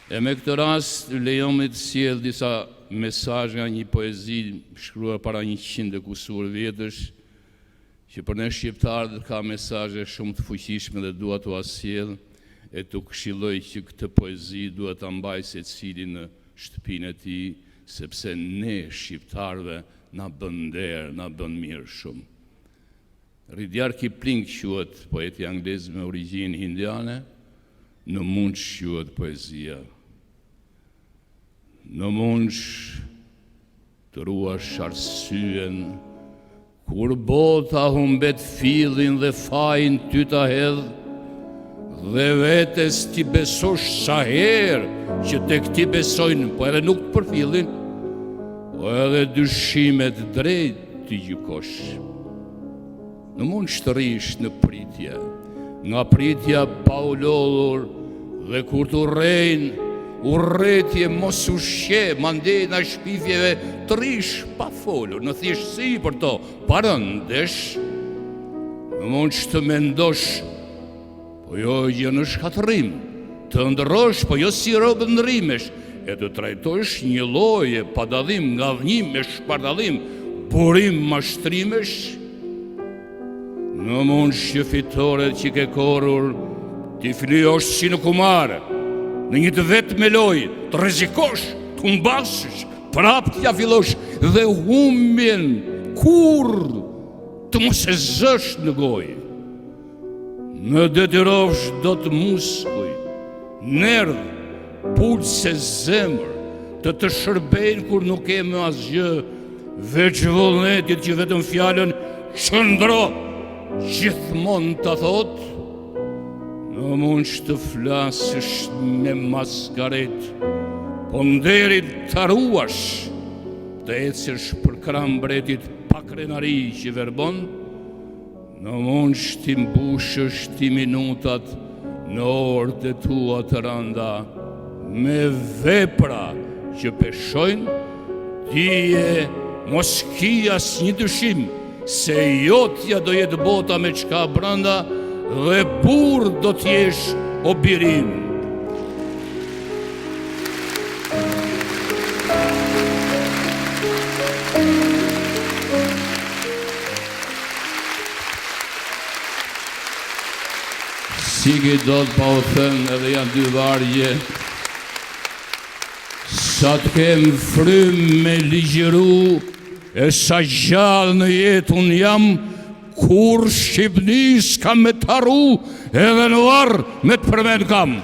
E me këtë rast, lejoni të sjell disa mesazhe nga një poezi shkruar para 100 e kusur vjetësh, që për ne shqiptarët ka mesazhe shumë të fuqishme dhe dua t'u sjell e t'u këshilloj që këtë poezi duhet ta mbaj secili në shtëpinë e tij, sepse ne shqiptarëve na bën nder, na bën mirë shumë. Rudyard Kipling quhet poeti anglez me origjinë indiane, në mund quhet poezia. Në mund të ruash arsyen, kur bota humbet fillin dhe fajin ty ta hedh, dhe vetes ti besosh sa herë që tek ti besojnë, po edhe nuk për fillin, po edhe dyshimet drejt ti gjykosh. Në mund të rrish në pritje, nga pritja pa u lodhur, dhe kur të urrëtje mos u shqe, mandej nga shpifjeve të rish pa folur, në thjeshtësi për to, pa rëndesh. Në mund që të mendosh, po jo gjë në shkatërim, të ndërosh, po jo si robë ndrimesh, e të trajtosh një lloje pa dallim nga vënim me shpardallim, burim mashtrimesh. Në mund që fitoret që ke korrur, ti flyosh si në kumar, në një të vetë me loj, të rrezikosh, të humbasësh, prap t'ja fillosh dhe humbjen kur të mos e zësh në gojë. Në detyrosh do të muskuj, nerdh, pulse zemër, të shërbejnë kur nuk e më asgjë, veç vullnetit që vetëm fjalën qëndro, gjithmonë të thotë. Në mund që të flasësh me maskaret, po nderit të ruash, të ecësh për krambretit pa krenari që verbon, në mund që ti mbushësh ti minutat në orët e tua të randa, me vepra që peshojnë, dije mos ki as një dyshim, se jotja do jetë bota me qka branda, dhe burr do t'jesh o birim. Sigi do t'pa u thënë edhe janë dy vargje, sa t'kem frym me ligjëru, e sa gjallë në jetë unë jam, kur Shqipnis kam me të haru, edhe në varë me të përmen kam.